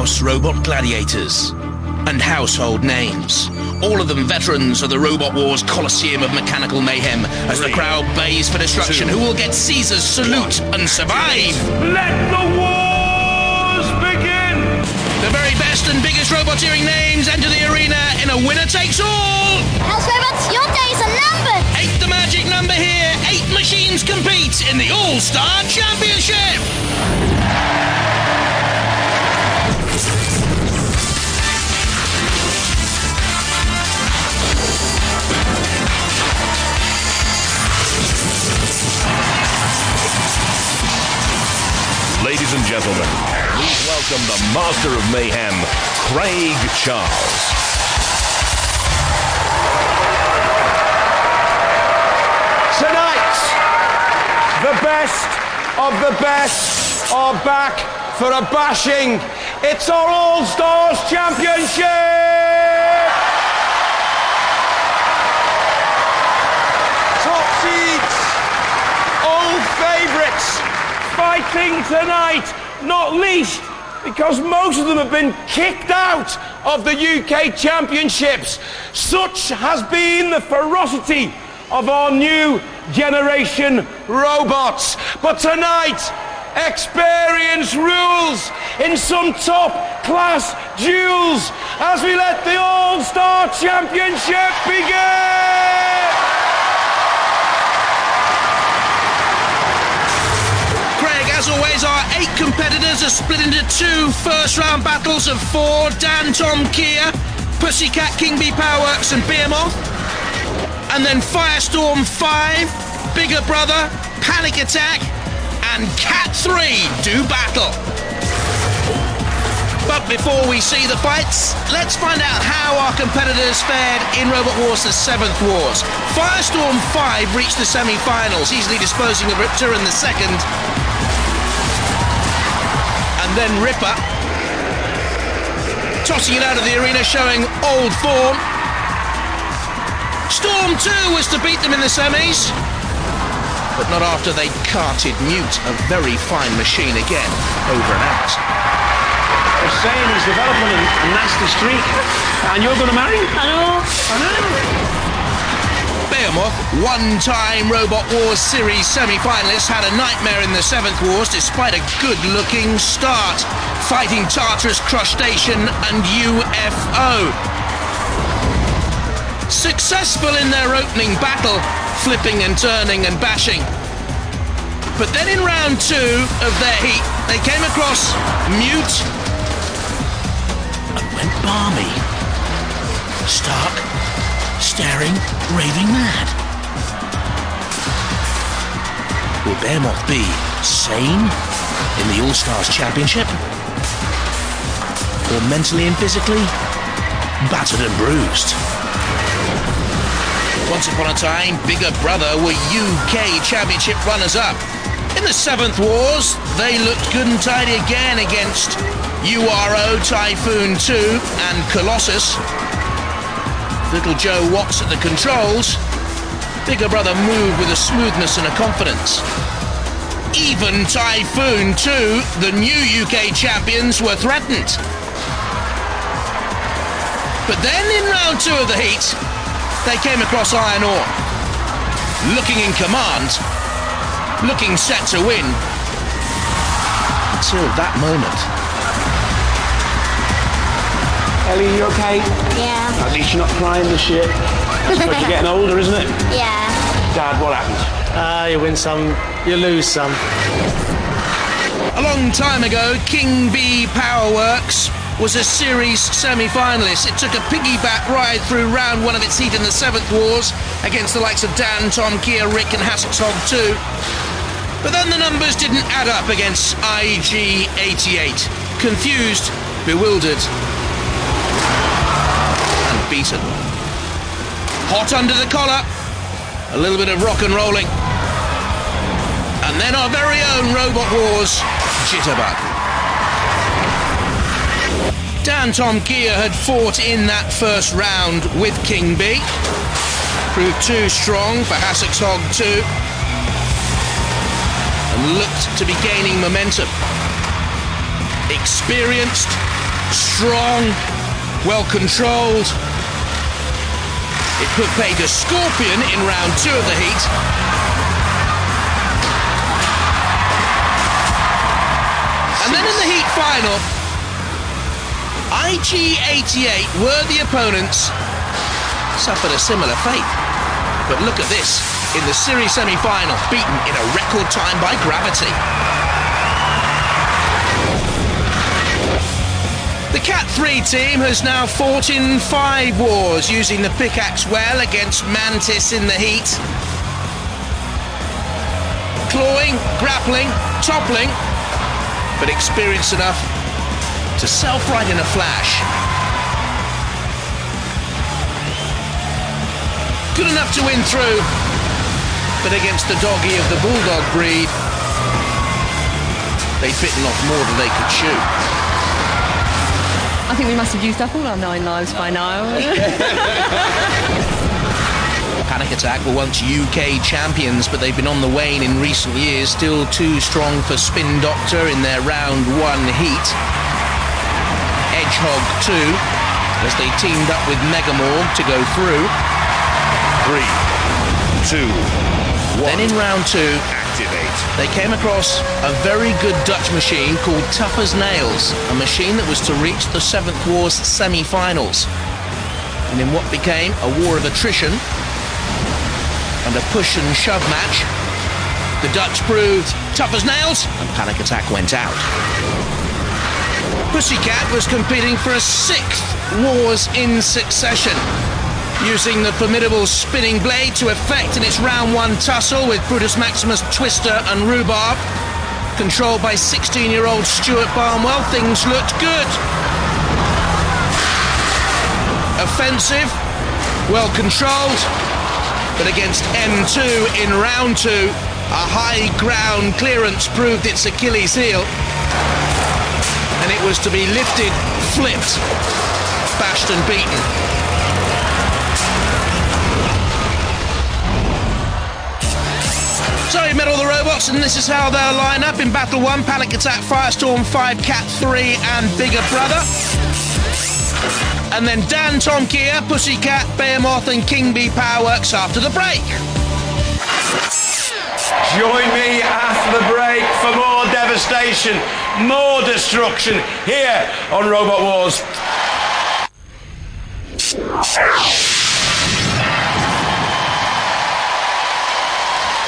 in-house robot gladiators and household names. All of them veterans of the Robot Wars Coliseum of mechanical mayhem as the crowd bays for destruction. Who will get Caesar's salute and survive? Let the wars begin! The very best and biggest roboteering names enter the arena in a winner-takes-all! House Robots, your days are numbered! 8, the magic number here. 8 machines compete in the All-Star Championship! Ladies and gentlemen, please welcome the Master of Mayhem, Craig Charles. Tonight, the best of the best are back for a bashing. It's our All-Stars Championship! Top seeds, old favourites, fighting tonight, not least because most of them have been kicked out of the UK Championships. Such has been the ferocity of our new generation robots. But tonight, experience rules in some top-class duels as we let the All-Star Championship begin! As always, our 8 competitors are split into 2 first-round battles of 4. Dantomkia, Puyssycat, King Bee, Powerworks and Behemoth. And then Firestorm 5, Bigger Brother, Panic Attack and Cat 3 do battle. But before we see the fights, let's find out how our competitors fared in Robot Wars, the 7th Wars. Firestorm 5 reached the semi-finals, easily disposing of Riptor in the second. And then Ripper, tossing it out of the arena, showing old form. Storm 2 was to beat them in the semis, but not after they carted Mute, a very fine machine again, over and out. They're saying he's developing a nasty streak, and you're going to marry him? I know. Behemoth, one-time Robot Wars Series semi-finalist, had a nightmare in the 7th Wars despite a good-looking start, fighting Tartarus, Crustacean and UFO. Successful in their opening battle, flipping and turning and bashing. But then in round 2 of their heat, they came across Mute and went balmy. Stark, staring, raving mad. Will Behemoth be sane in the All-Stars Championship? Or mentally and physically battered and bruised? Once upon a time, Bigger Brother were UK Championship runners-up. In the 7th Wars, they looked good and tidy again against URO, Typhoon 2 and Colossus. Little Joe Watts at the controls. Bigger Brother moved with a smoothness and a confidence. Even Typhoon 2, the new UK champions, were threatened. But then in round 2 of the heat, they came across Iron Ore. Looking in command, looking set to win. Until that moment. Ellie, you okay? Yeah. At least you're not crying this year. I suppose you're getting older, isn't it? Yeah. Dad, what happened? You win some, you lose some. A long time ago, King Bee Powerworks was a series semi-finalist. It took a piggyback ride through round 1 of its heat in the 7th Wars against the likes of Dantomkia, Rick and Hasseltog 2. But then the numbers didn't add up against IG-88. Confused, bewildered and beaten. Hot under the collar, a little bit of rock and rolling. And then our very own Robot Wars Jitterbug. Dantomkia had fought in that first round with King Bee. Proved too strong for Hasseltog 2. And looked to be gaining momentum. Experienced, strong, well controlled. It put paid to Scorpion in round 2 of the heat. And then in the heat final, IG88 were the opponents, suffered a similar fate. But look at this, in the series semi-final, beaten in a record time by Gravity. The Cat 3 team has now fought in 5 wars, using the pickaxe well against Mantis in the heat. Clawing, grappling, toppling, but experienced enough to self-right in a flash. Good enough to win through, but against the doggy of the Bulldog breed, they'd bitten off more than they could chew. I think we must have used up all our 9 lives by now. Panic Attack were once UK champions, but they've been on the wane in recent years, still too strong for Spin Doctor in their round 1 heat. Hedgehog 2, as they teamed up with Megamorg to go through. 3, 2, 1. Then in round 2, Activate. they came across a very good Dutch machine called Tough as Nails, a machine that was to reach the 7th War's semi-finals. And in what became a war of attrition and a push and shove match, the Dutch proved tough as nails and Panic Attack went out. Puyssycat was competing for a 6th Wars in succession, using the formidable spinning blade to effect in its round 1 tussle with Brutus Maximus, Twister and Rhubarb. Controlled by 16-year-old Stuart Barnwell, things looked good. Offensive, well controlled, but against M2 in round 2, a high ground clearance proved its Achilles heel, and it was to be lifted, flipped, bashed and beaten. So we met all the robots, and this is how they'll line up in Battle 1. Panic Attack, Firestorm 5, Cat 3 and Bigger Brother. And then Dantomkia, Puyssycat, Behemoth and King Bee Powerworks after the break. Join me after the break for more devastation, more destruction here on Robot Wars.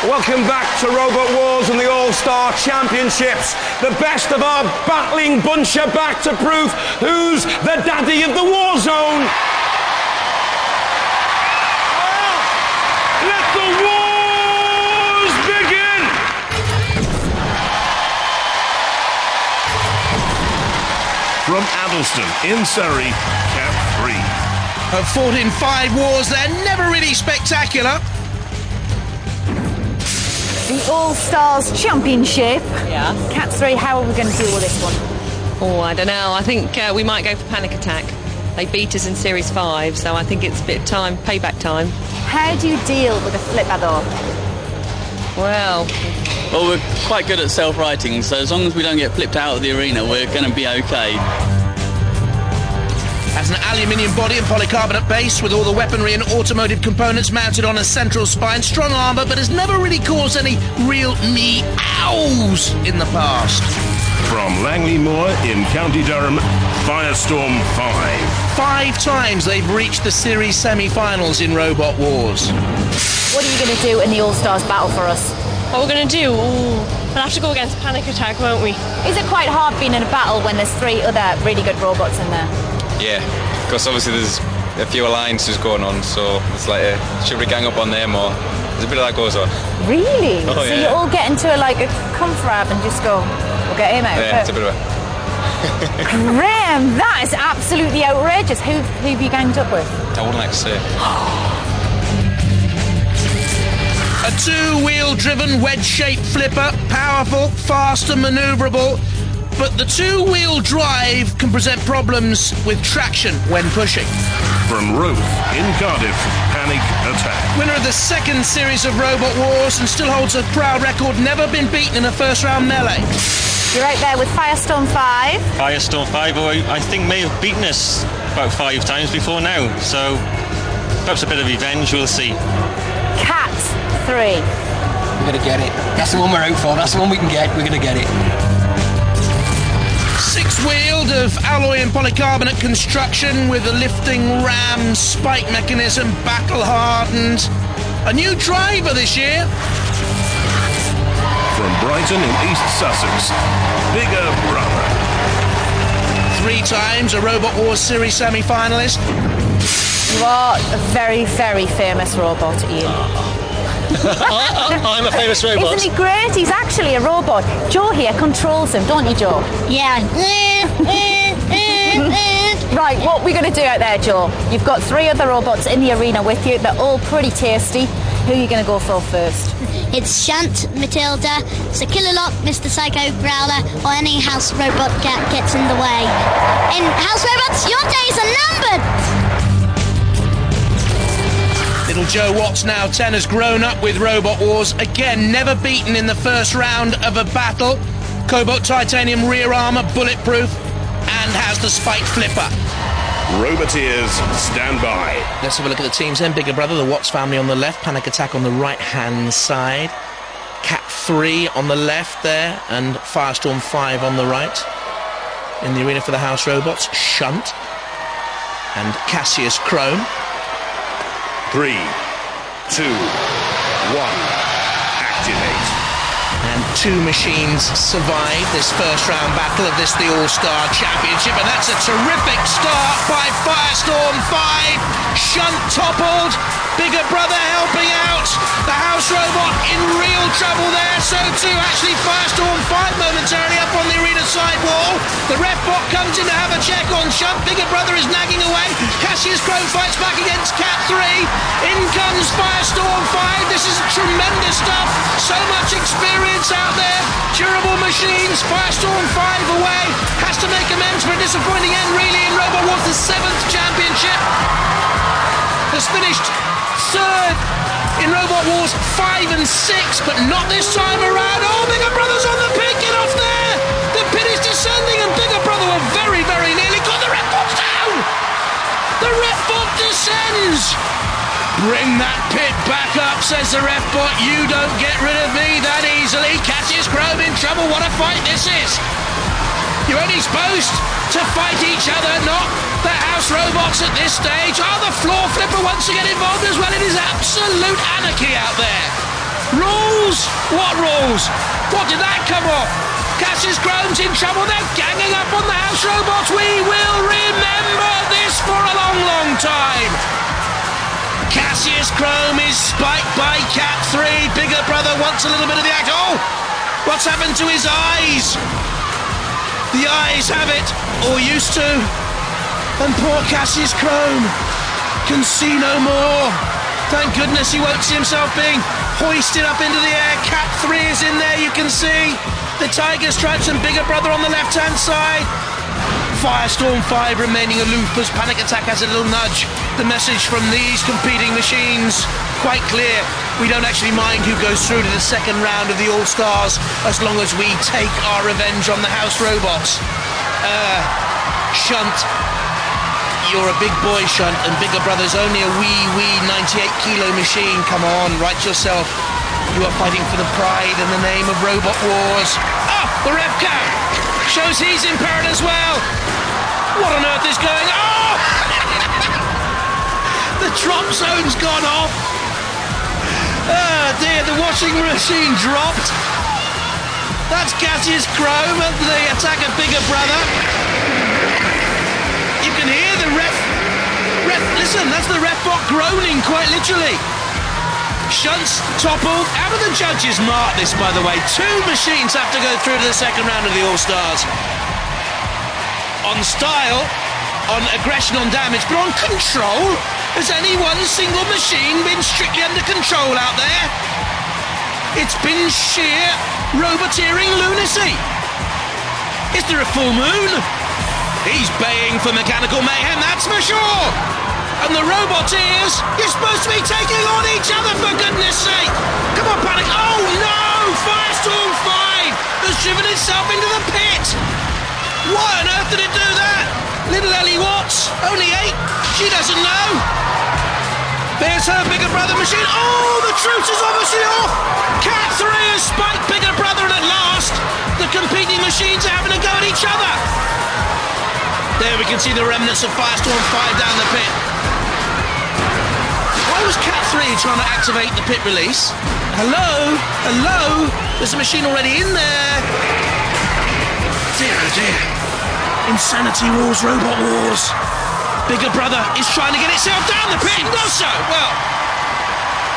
Welcome back to Robot Wars and the All-Star Championships. The best of our battling bunch are back to prove who's the daddy of the war zone. Let the wars begin! From Addleston in Surrey, Cat 3. Have fought in 5 wars, they're never really spectacular. The All-Stars Championship. Yeah. Cat 3, how are we going to deal with this one? Oh, I don't know. I think we might go for Panic Attack. They beat us in Series 5, so I think it's a bit of time, payback time. How do you deal with a flip-ador? Well, we're quite good at self-righting, so as long as we don't get flipped out of the arena, we're going to be okay. Has an aluminium body and polycarbonate base with all the weaponry and automotive components mounted on a central spine, strong armour, but has never really caused any real meows in the past. From Langley Moor in County Durham, Firestorm 5. 5 times they've reached the series semi-finals in Robot Wars. What are you going to do in the All-Stars battle for us? What we're going to do? We'll have to go against Panic Attack, won't we? Is it quite hard being in a battle when there's 3 other really good robots in there? Yeah, because obviously there's a few alliances going on, so it's like, should we gang up on them, or there's a bit of that goes on. Really? Oh, so yeah. you all get into a confrab and just go, we'll get him out. Yeah, it's a bit of a... Graham, that is absolutely outrageous. Who have you ganged up with? I wouldn't like to say. A 2-wheel driven wedge-shaped flipper, powerful, fast and manoeuvrable, but the 2-wheel drive can present problems with traction when pushing. From Roth in Cardiff, Panic Attack. Winner of the 2nd series of Robot Wars and still holds a proud record, never been beaten in a first-round melee. You're out there with Firestorm 5. Firestorm 5, who I think may have beaten us about 5 times before now, so perhaps a bit of revenge, we'll see. Cat 3. We're going to get it. That's the one we're out for. That's the one we can get. We're going to get it. Six-wheeled of alloy and polycarbonate construction with a lifting ram spike mechanism, battle-hardened. A new driver this year. From Brighton in East Sussex, Bigger Brother. 3 times a Robot Wars Series semi-finalist. You are a very, very famous robot, Ian. I'm a famous robot. Isn't he great? He's actually a robot. Joe here controls him, don't you, Joe? Yeah. Right, what are we going to do out there, Joe? You've got 3 other robots in the arena with you. They're all pretty tasty. Who are you going to go for first? It's Shunt, Matilda, Sir Killalop, Mr. Psycho Growler, or any house robot gets in the way. In House Robots, your days are numbered! Little Joe Watts, now 10, has grown up with Robot Wars. Again, never beaten in the first round of a battle. Cobalt titanium rear armour, bulletproof, and has the spike flipper. Roboteers, stand by. Let's have a look at the teams then. Bigger Brother, the Watts family on the left, Panic Attack on the right-hand side, Cat 3 on the left there, and Firestorm 5 on the right. In the arena for the House Robots, Shunt and Cassius Chrome. 3, 2, 1, activate. And 2 machines survive this first round battle of this, the All-Star Championship, and that's a terrific start by Firestorm 5. Shunt toppled, Bigger Brother helping out. The House Robot in real trouble there, so too actually Firestorm 5 momentarily up on the arena side wall. The ref bot comes in to have a check on Shunt. Bigger Brother is nagging away. Cassius Chrome fights back against Cat 3. In comes Firestorm 5. This is tremendous stuff. So much experience out there. Durable machines. Firestorm 5 away. Has to make amends for a disappointing end really in Robot Wars, the 7th championship. Has finished 3rd in Robot Wars 5 and 6, but not this time around. Oh, Bigger Brother's on the pit. Get off there. The pit is descending and Bigger Brother were very, very nearly got the ref bot down. The ref bot descends. Bring that pit back up, says the ref bot. You don't get rid of me that easily. Cassius Chrome in trouble. What a fight this is. You're only supposed to fight each other, not the House Robots at this stage. Oh, the floor flipper wants to get involved as well. It is absolute anarchy out there. Rules? What rules? What did that come off? Cassius Chrome's in trouble. They're ganging up on the House Robots. We will remember this for a long, long time. Cassius Chrome is spiked by Cat 3. Bigger Brother wants a little bit of the act. Oh, what's happened to his eyes? The eyes have it, or used to. And poor Cassius Chrome can see no more. Thank goodness he won't see himself being hoisted up into the air. Cat 3 is in there, you can see. The Tiger Stripes and Bigger Brother on the left-hand side. Firestorm 5 remaining aloof as Panic Attack has a little nudge. The message from these competing machines, quite clear. We don't actually mind who goes through to the second round of the All-Stars as long as we take our revenge on the House Robots. Shunt, you're a big boy, Shunt, and Bigger Brother's only a wee 98-kilo machine. Come on, right yourself. You are fighting for the pride in the name of Robot Wars. Oh, the ref cap shows he's in peril as well. What on earth is going on? Oh! The drop zone's gone off. Oh dear, the washing machine dropped. That's Cassius Chrome and the attack of Bigger Brother. You can hear the ref, listen, that's the ref bot groaning quite literally. Shunt's toppled. How do the judges mark this, by the way? 2 machines have to go through to the second round of the All-Stars. On style, on aggression, on damage, but on control, has any one single machine been strictly under control out there? It's been sheer roboteering lunacy. Is there a full moon? He's baying for mechanical mayhem, that's for sure. And the Roboteers, you're supposed to be taking on each other, for goodness sake. Come on, Panic. Oh, no! Firestorm 5 has driven itself into the pit. Why on earth did it do that? Little Ellie Watts, only 8. She doesn't know. There's her bigger brother machine. Oh, the truce is obviously off. Cat 3 has spiked bigger brother, and at last, the competing machines are having a go at each other. There we can see the remnants of Firestorm 5 down the pit. Why was Cat 3 trying to activate the pit release? Hello? Hello? There's a machine already in there. Dear oh dear. Insanity Wars, Robot Wars. Bigger brother is trying to get itself down the pit. Not so. Well,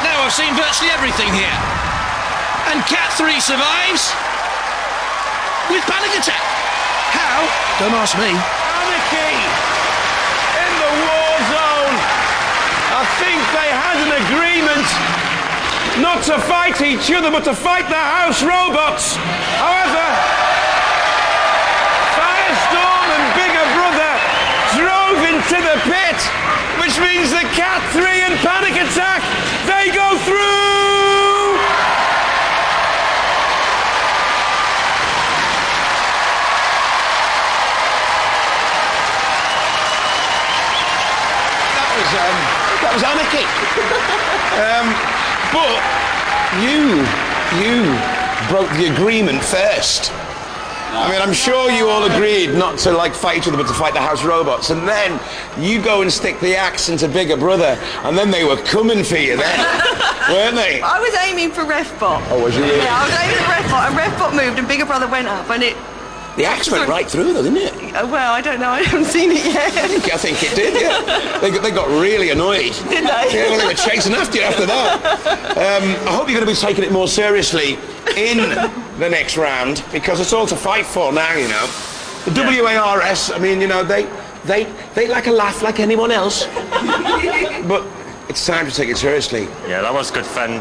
now I've seen virtually everything here. And Cat 3 survives with panic attack. How? Don't ask me. Anarchy in the war zone. I think they had an agreement not to fight each other, but to fight the house robots. However, Firestorm and bigger brother drove into the pit, which means that Cat 3 and Panic Attack, they go through! That was anarchy. But you broke the agreement first. I mean, I'm sure you all agreed not to fight each other, but to fight the house robots. And then you go and stick the axe into bigger brother, and then they were coming for you then, weren't they? I was aiming for Refbot. Oh, was you? Yeah, I was aiming for Refbot, and Refbot moved, and bigger brother went up, and it. The axe went right through, though, didn't it? Well, I don't know. I haven't seen it yet. I think it did, yeah. They got really annoyed. Did they? Yeah, well, they were chasing after you after that. I hope you're going to be taking it more seriously in the next round, because it's all to fight for now, you know. The WARS, I mean, you know, they like a laugh like anyone else. But it's time to take it seriously. Yeah, that was good fun.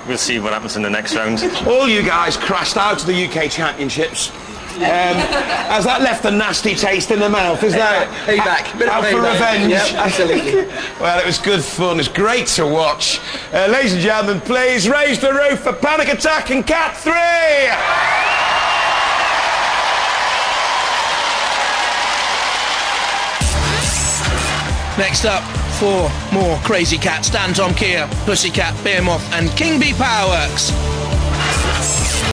We'll see what happens in the next round. All you guys crashed out of the UK Championships. Has that left a nasty taste in the mouth? Is that payback? Out for revenge? Yep, absolutely. Well, it was good fun. It's great to watch. Ladies and gentlemen, please raise the roof for Panic Attack and Cat 3. Next up, 4 more crazy cats: Dantomkia, Puyssycat, Behemoth, and King Bee Powerworks.